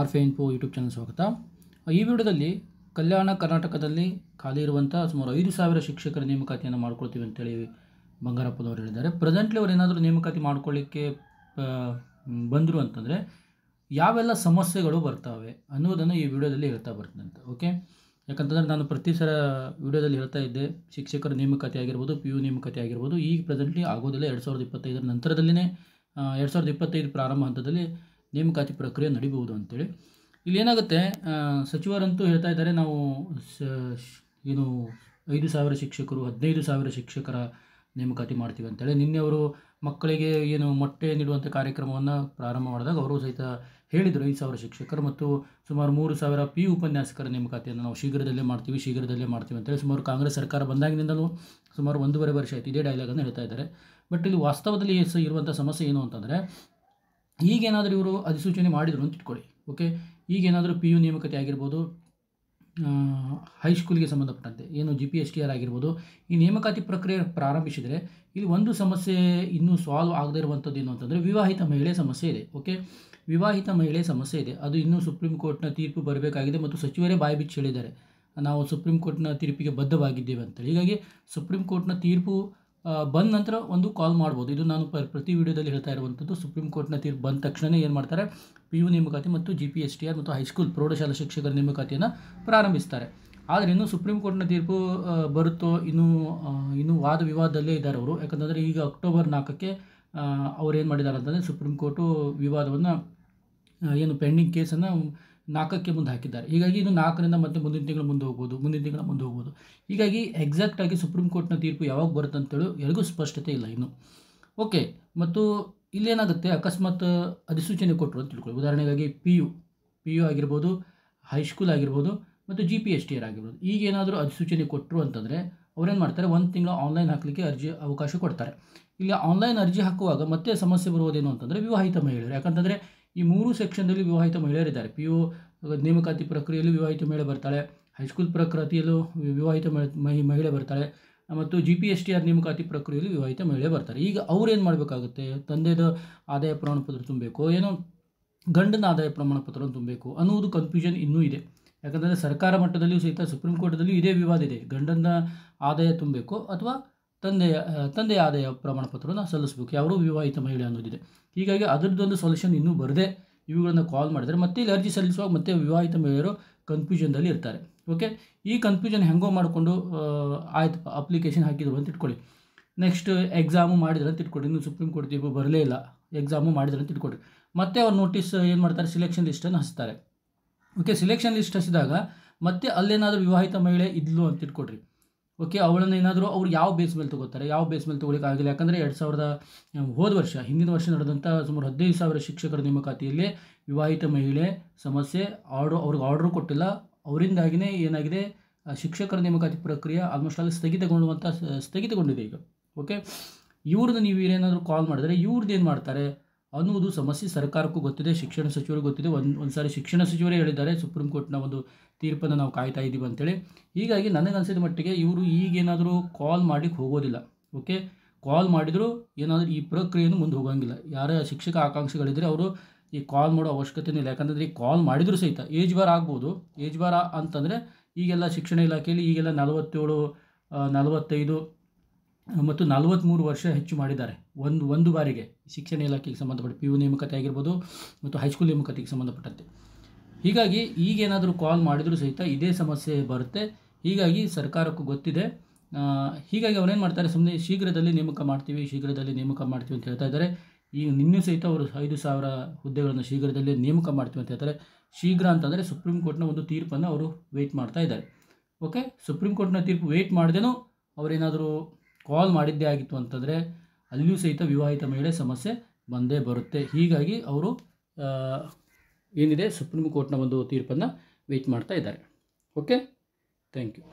ಆರ್ಫೆ info YouTube channel ಸ್ವಾಗತ. ಈ ವಿಡಿಯೋದಲ್ಲಿ ಕಲ್ಯಾಣ ಕರ್ನಾಟಕದಲ್ಲಿ ಖಾಲಿ ಇರುವಂಥ ಸುಮಾರು 5,000 ಶಿಕ್ಷಕರ ನೇಮಕಾತಿಯನ್ನು ಮಾಡ್ಕೊಳ್ತೀವಿ ಅಂತೇಳಿ ಬಂಗಾರಪ್ಪನವರು ಹೇಳಿದ್ದಾರೆ. ಪ್ರೆಸೆಂಟ್ಲಿ ಅವ್ರು ಏನಾದರೂ ನೇಮಕಾತಿ ಮಾಡ್ಕೊಳ್ಳಿಕ್ಕೆ ಬಂದರು ಅಂತಂದರೆ ಯಾವೆಲ್ಲ ಸಮಸ್ಯೆಗಳು ಬರ್ತವೆ ಅನ್ನೋದನ್ನು ಈ ವಿಡಿಯೋದಲ್ಲಿ ಹೇಳ್ತಾ ಬರ್ತೀನಿ ಅಂತ. ಓಕೆ, ಯಾಕಂತಂದರೆ ನಾನು ಪ್ರತಿ ಸಲ ವಿಡಿಯೋದಲ್ಲಿ ಹೇಳ್ತಾ ಇದ್ದೆ, ಶಿಕ್ಷಕರ ನೇಮಕಾತಿ ಆಗಿರ್ಬೋದು, PU ನೇಮಕಾತಿ ಆಗಿರ್ಬೋದು, ಈಗ ಪ್ರೆಸೆಂಟ್ಲಿ ಆಗೋದಿಲ್ಲ. 2025 ನಂತರದಲ್ಲಿನೇ 2025 ಪ್ರಾರಂಭ ಹಂತದಲ್ಲಿ ನೇಮಕಾತಿ ಪ್ರಕ್ರಿಯೆ ನಡಿಬಹುದು ಅಂತೇಳಿ. ಇಲ್ಲಿ ಏನಾಗುತ್ತೆ, ಸಚಿವರಂತೂ ಹೇಳ್ತಾ ಇದ್ದಾರೆ, ನಾವು ಏನು 5,000 ಶಿಕ್ಷಕರು 15,000 ಶಿಕ್ಷಕರ ನೇಮಕಾತಿ ಮಾಡ್ತೀವಿ ಅಂತೇಳಿ. ನಿನ್ನೆ ಅವರು ಮಕ್ಕಳಿಗೆ ಏನು ಮೊಟ್ಟೆ ನೀಡುವಂಥ ಕಾರ್ಯಕ್ರಮವನ್ನು ಪ್ರಾರಂಭ ಮಾಡಿದಾಗ ಅವರು ಸಹಿತ ಹೇಳಿದರು 5,000 ಶಿಕ್ಷಕರು ಮತ್ತು ಸುಮಾರು 3,000 PU ಉಪನ್ಯಾಸಕರ ನೇಮಕಾತಿಯನ್ನು ನಾವು ಶೀಘ್ರದಲ್ಲೇ ಮಾಡ್ತೀವಿ ಅಂತೇಳಿ ಸುಮಾರು ಕಾಂಗ್ರೆಸ್ ಸರ್ಕಾರ ಬಂದಾಗಿನಿಂದಲೂ ಸುಮಾರು 1.5 ವರ್ಷ ಆಯಿತು ಇದೇ ಡೈಲಾಗನ್ನು ಹೇಳ್ತಾ ಇದ್ದಾರೆ. ಬಟ್ ಇಲ್ಲಿ ವಾಸ್ತವದಲ್ಲಿ ಇರುವಂಥ ಸಮಸ್ಯೆ ಏನು ಅಂತಂದರೆ, ಈಗೇನಾದರೂ ಇವರು ಅಧಿಸೂಚನೆ ಮಾಡಿದರು ಅಂತ ಇಟ್ಕೊಳ್ಳಿ. ಓಕೆ, ಈಗೇನಾದರೂ PU ನೇಮಕಾತಿ ಆಗಿರ್ಬೋದು, ಹೈಸ್ಕೂಲ್ಗೆ ಸಂಬಂಧಪಟ್ಟಂತೆ ಏನು GPSTR ಆಗಿರ್ಬೋದು, ಈ ನೇಮಕಾತಿ ಪ್ರಕ್ರಿಯೆ ಪ್ರಾರಂಭಿಸಿದರೆ ಇಲ್ಲಿ ಒಂದು ಸಮಸ್ಯೆ ಇನ್ನೂ ಸಾಲ್ವ್ ಆಗದೇ ಇರುವಂಥದ್ದು ಏನು ಅಂತಂದರೆ ವಿವಾಹಿತ ಮಹಿಳೆ ಸಮಸ್ಯೆ ಇದೆ. ಓಕೆ, ವಿವಾಹಿತ ಮಹಿಳೆ ಸಮಸ್ಯೆ ಇದೆ. ಅದು ಇನ್ನೂ ಸುಪ್ರೀಂ ಕೋರ್ಟ್ನ ತೀರ್ಪು ಬರಬೇಕಾಗಿದೆ ಮತ್ತು ಸಚಿವರೇ ಬಾಯಿ ಬಿಚ್ಚಿ ಹೇಳಿದ್ದಾರೆ, ನಾವು ಸುಪ್ರೀಂ ಕೋರ್ಟ್ನ ತೀರ್ಪಿಗೆ ಬದ್ಧವಾಗಿದ್ದೇವೆ ಅಂತೇಳಿ. ಹೀಗಾಗಿ ಸುಪ್ರೀಂ ಕೋರ್ಟ್ನ ತೀರ್ಪು ಬಂದ ನಂತರ ಒಂದು ಕಾಲ್ ಮಾಡ್ಬೋದು. ಇದು ನಾನು ಪ್ರತಿ ವಿಡಿಯೋದಲ್ಲಿ ಹೇಳ್ತಾ ಇರುವಂಥದ್ದು. ಸುಪ್ರೀಂ ಕೋರ್ಟ್ನ ತೀರ್ಪು ಬಂದ ತಕ್ಷಣ ಏನು ಮಾಡ್ತಾರೆ, PU ನೇಮಕಾತಿ ಮತ್ತು GPSTR ಮತ್ತು ಹೈಸ್ಕೂಲ್ ಪ್ರೌಢಶಾಲಾ ಶಿಕ್ಷಕರ ನೇಮಕಾತಿಯನ್ನು ಪ್ರಾರಂಭಿಸ್ತಾರೆ. ಆದರೆ ಇನ್ನೂ ಸುಪ್ರೀಂ ಕೋರ್ಟ್ನ ತೀರ್ಪು ಬರುತ್ತೋ ಇನ್ನೂ ವಾದ ವಿವಾದದಲ್ಲೇ ಇದ್ದಾರೆ ಅವರು. ಯಾಕಂತಂದರೆ ಈಗ ಅಕ್ಟೋಬರ್ 4ಕ್ಕೆ ಅವ್ರು ಏನು ಮಾಡಿದ್ದಾರೆ ಅಂತಂದರೆ ಸುಪ್ರೀಂ ಕೋರ್ಟು ವಿವಾದವನ್ನು ಏನು ಪೆಂಡಿಂಗ್ ಕೇಸನ್ನು 4ಕ್ಕೆ ಮುಂದೆ ಹಾಕಿದ್ದಾರೆ. ಹೀಗಾಗಿ ಇದು 4ರಿಂದ ಮತ್ತೆ ಮುಂದಿನ ತಿಂಗಳು ಮುಂದೆ ಹೋಗ್ಬೋದು. ಹೀಗಾಗಿ ಎಕ್ಸಾಕ್ಟಾಗಿ ಸುಪ್ರೀಂ ಕೋರ್ಟ್ನ ತೀರ್ಪು ಯಾವಾಗ ಬರುತ್ತೆ ಅಂತೇಳಿ ಯಾರಿಗೂ ಸ್ಪಷ್ಟತೆ ಇಲ್ಲ ಇನ್ನು. ಓಕೆ, ಮತ್ತು ಇಲ್ಲೇನಾಗುತ್ತೆ, ಅಕಸ್ಮಾತ್ ಅಧಿಸೂಚನೆ ಕೊಟ್ಟರು ಅಂತ ತಿಳ್ಕೊಳ್ಳಿ. ಉದಾಹರಣೆಗಾಗಿ PU ಆಗಿರ್ಬೋದು, ಹೈಸ್ಕೂಲ್ ಆಗಿರ್ಬೋದು ಮತ್ತು GPSTR ಆಗಿರ್ಬೋದು. ಈಗೇನಾದರೂ ಅಧಿಸೂಚನೆ ಕೊಟ್ಟರು ಅಂತಂದರೆ ಅವ್ರೇನು ಮಾಡ್ತಾರೆ, 1 ತಿಂಗಳು ಆನ್ಲೈನ್ ಹಾಕಲಿಕ್ಕೆ ಅವಕಾಶ ಕೊಡ್ತಾರೆ. ಇಲ್ಲಿ ಆನ್ಲೈನ್ ಅರ್ಜಿ ಹಾಕುವಾಗ ಮತ್ತೆ ಸಮಸ್ಯೆ ಬರುವುದೇನು ಅಂತಂದರೆ ವಿವಾಹಿತ ಮಹಿಳೆಯರು. ಯಾಕಂತಂದರೆ ಈ 3 ಸೆಕ್ಷನ್ದಲ್ಲಿ ವಿವಾಹಿತ ಮಹಿಳೆಯರಿದ್ದಾರೆ. PU ನೇಮಕಾತಿ ಪ್ರಕ್ರಿಯೆಯಲ್ಲಿ ವಿವಾಹಿತ ಮಹಿಳೆ ಬರ್ತಾಳೆ, ಹೈಸ್ಕೂಲ್ ಪ್ರಕ್ರಿಯೆಯಲ್ಲೂ ವಿವಾಹಿತ ಮಹಿಳೆ ಬರ್ತಾಳೆ ಮತ್ತು GPSTR ನೇಮಕಾತಿ ಪ್ರಕ್ರಿಯೆಯಲ್ಲಿ ವಿವಾಹಿತ ಮಹಿಳೆ ಬರ್ತಾರೆ. ಈಗ ಅವ್ರೇನು ಮಾಡಬೇಕಾಗುತ್ತೆ, ತಂದೆದ ಆದಾಯ ಪ್ರಮಾಣ ಪತ್ರ ತುಂಬಬೇಕು, ಏನೋ ಗಂಡನ ಆದಾಯ ಪ್ರಮಾಣ ಪತ್ರವನ್ನು ತುಂಬಬೇಕು ಅನ್ನುವುದು ಕನ್ಫ್ಯೂಷನ್ ಇನ್ನೂ ಇದೆ. ಯಾಕಂದರೆ ಸರ್ಕಾರ ಮಟ್ಟದಲ್ಲಿಯೂ ಸಹಿತ ಸುಪ್ರೀಂ ಕೋರ್ಟ್ದಲ್ಲಿಯೂ ಇದೇ ವಿವಾದ ಇದೆ. ಗಂಡನ ಆದಾಯ ತುಂಬಬೇಕು ಅಥವಾ ತಂದೆಯ ಆದಾಯ ಪ್ರಮಾಣ ಪತ್ರವನ್ನು ಸಲ್ಲಿಸಬೇಕು, ಯಾರು ವಿವಾಹಿತ ಮಹಿಳೆ ಅನ್ನೋದಿದೆ. ಹೀಗಾಗಿ ಅದರದ್ದೊಂದು ಸೊಲ್ಯೂಷನ್ ಇನ್ನೂ ಬರದೆ ಇವುಗಳನ್ನು ಕಾಲ್ ಮಾಡಿದರೆ ಮತ್ತೆ ಇಲ್ಲಿ ಅರ್ಜಿ ಸಲ್ಲಿಸುವಾಗ ಮತ್ತೆ ವಿವಾಹಿತ ಮಹಿಳೆಯರು ಕನ್ಫ್ಯೂಷನ್ದಲ್ಲಿ ಇರ್ತಾರೆ. ಓಕೆ, ಈ ಕನ್ಫ್ಯೂಷನ್ ಹೆಂಗೋ ಮಾಡಿಕೊಂಡು ಆಯ್ತು ಅಪ್ಲಿಕೇಶನ್ ಹಾಕಿದ್ರು ಅಂತ ಇಟ್ಕೊಳ್ಳಿ. ನೆಕ್ಸ್ಟ್ ಎಕ್ಸಾಮು ಮಾಡಿದ್ರೆ ಅಂತ ಇಟ್ಕೊಳ್ಳಿ, ಇನ್ನೂ ಸುಪ್ರೀಂ ಕೋರ್ಟ್ ತೀರ್ಪು ಬರಲೇ ಇಲ್ಲ, ಎಕ್ಸಾಮು ಮಾಡಿದ್ರೆ ಅಂತ ಇಟ್ಕೊಳ್ಳಿ. ಮತ್ತೆ ಅವ್ರು ನೋಟಿಸ್ ಏನು ಮಾಡ್ತಾರೆ, ಸಿಲೆಕ್ಷನ್ ಲಿಸ್ಟನ್ನು ಹಚ್ತಾರೆ. ಓಕೆ, ಸಿಲೆಕ್ಷನ್ ಲಿಸ್ಟ್ ಹಚ್ಚಿದಾಗ ಮತ್ತೆ ಅಲ್ಲೇನಾದರೂ ವಿವಾಹಿತ ಮಹಿಳೆ ಇದ್ಲು ಅಂತ ಇಟ್ಕೊಡ್ರಿ. ಓಕೆ, ಅವಳನ್ನು ಏನಾದರೂ ಅವ್ರು ಯಾವ ಬೇಸ್ ಮೇಲೆ ತೊಗೋತಾರೆ, ಯಾವ ಬೇಸ್ ಮೇಲೆ ತೊಗೊಳಿಕ್ಕೆ ಆಗಿಲ್ಲ. ಯಾಕಂದರೆ ಹಿಂದಿನ ವರ್ಷ ನಡೆದಂಥ ಸುಮಾರು 15,000 ಶಿಕ್ಷಕರ ನೇಮಕಾತಿಯಲ್ಲಿ ವಿವಾಹಿತ ಮಹಿಳೆ ಸಮಸ್ಯೆ ಅವ್ರಿಗೆ ಆರ್ಡ್ರು ಕೊಟ್ಟಿಲ್ಲ. ಅವರಿಂದಾಗಿಯೇ ಏನಾಗಿದೆ, ಶಿಕ್ಷಕರ ನೇಮಕಾತಿ ಪ್ರಕ್ರಿಯೆ ಆಲ್ಮೋಸ್ಟ್ ಅಲ್ಲಿ ಸ್ಥಗಿತಗೊಂಡಿದೆ ಈಗ. ಓಕೆ, ಇವ್ರದ್ದು ನೀವು ಏನಾದರೂ ಕಾಲ್ ಮಾಡಿದರೆ ಇವ್ರದ್ದು ಏನು ಮಾಡ್ತಾರೆ ಅನ್ನುವುದು ಸಮಸ್ಯೆ ಸರ್ಕಾರಕ್ಕೂ ಗೊತ್ತಿದೆ, ಶಿಕ್ಷಣ ಸಚಿವರಿಗೂ ಗೊತ್ತಿದೆ. ಒಂದು ಸಾರಿ ಶಿಕ್ಷಣ ಸಚಿವರೇ ಹೇಳಿದ್ದಾರೆ, ಸುಪ್ರೀಂ ಕೋರ್ಟ್ನ ಒಂದು ತೀರ್ಪನ್ನು ನಾವು ಕಾಯ್ತಾ ಇದ್ದೀವಿ ಅಂತೇಳಿ. ಹೀಗಾಗಿ ನನಗನ್ಸಿದ ಮಟ್ಟಿಗೆ ಇವರು ಈಗೇನಾದರೂ ಕಾಲ್ ಮಾಡಲಿಕ್ಕೆ ಹೋಗೋದಿಲ್ಲ. ಓಕೆ, ಕಾಲ್ ಮಾಡಿದರೂ ಏನಾದರೂ ಈ ಪ್ರಕ್ರಿಯೆಯನ್ನು ಮುಂದೆ ಹೋಗೋಂಗಿಲ್ಲ. ಯಾರ ಶಿಕ್ಷಕ ಆಕಾಂಕ್ಷಿಗಳಿದ್ದರೆ ಅವರು ಈ ಕಾಲ್ ಮಾಡೋ ಅವಶ್ಯಕತೆಯೂ ಇಲ್ಲ. ಯಾಕಂದರೆ ಈ ಕಾಲ್ ಮಾಡಿದರೂ ಸಹಿತ ಏಜ್ ಬಾರ್ ಆಗ್ಬೋದು. ಏಜ್ ಬಾರ್ ಅಂತಂದರೆ ಈಗೆಲ್ಲ ಶಿಕ್ಷಣ ಇಲಾಖೆಯಲ್ಲಿ ಈಗೆಲ್ಲ 47, 45 ಮತ್ತು 43 ವರ್ಷ ಹೆಚ್ಚು ಮಾಡಿದ್ದಾರೆ ಒಂದು ಬಾರಿಗೆ ಶಿಕ್ಷಣ ಇಲಾಖೆಗೆ ಸಂಬಂಧಪಟ್ಟ PU ನೇಮಕಾತಿ ಆಗಿರ್ಬೋದು ಮತ್ತು ಹೈಸ್ಕೂಲ್ ನೇಮಕಾತಿಗೆ ಸಂಬಂಧಪಟ್ಟಂತೆ. ಹೀಗಾಗಿ ಈಗೇನಾದರೂ ಕಾಲ್ ಮಾಡಿದರೂ ಸಹಿತ ಇದೇ ಸಮಸ್ಯೆ ಬರುತ್ತೆ. ಹೀಗಾಗಿ ಸರ್ಕಾರಕ್ಕೂ ಗೊತ್ತಿದೆ. ಹೀಗಾಗಿ ಅವ್ರೇನು ಮಾಡ್ತಾರೆ, ಸುಮ್ಮನೆ ಶೀಘ್ರದಲ್ಲಿ ನೇಮಕ ಮಾಡ್ತೀವಿ ಅಂತ ಹೇಳ್ತಾ ಇದ್ದಾರೆ. ಈಗ ನಿನ್ನೂ ಸಹಿತ ಅವರು 5,000 ಹುದ್ದೆಗಳನ್ನು ಶೀಘ್ರದಲ್ಲೇ ನೇಮಕ ಮಾಡ್ತೀವಿ ಅಂತ ಹೇಳ್ತಾರೆ. ಶೀಘ್ರ ಅಂತಂದರೆ ಸುಪ್ರೀಂ ಕೋರ್ಟ್ನ ಒಂದು ತೀರ್ಪನ್ನು ಅವರು ವೆಯ್ಟ್ ಮಾಡ್ತಾ ಇದ್ದಾರೆ. ಓಕೆ, ಸುಪ್ರೀಂ ಕೋರ್ಟ್ನ ತೀರ್ಪು ವೆಯ್ಟ್ ಮಾಡದೇನೂ ಅವರೇನಾದರೂ ಕಾಲ್ ಮಾಡಿದ್ದೇ ಆಗಿತ್ತು ಅಂತಂದರೆ ಅಲ್ಲಿಯೂ ಸಹಿತ ವಿವಾಹಿತ ಮಹಿಳೆ ಸಮಸ್ಯೆ ಬಂದೇ ಬರುತ್ತೆ. ಹೀಗಾಗಿ ಅವರು ಏನಿದೆ ಸುಪ್ರೀಂ ಕೋರ್ಟ್ನ ಒಂದು ತೀರ್ಪನ್ನು ವೆಯ್ಟ್ ಮಾಡ್ತಾ ಇದ್ದಾರೆ. Okay, thank you.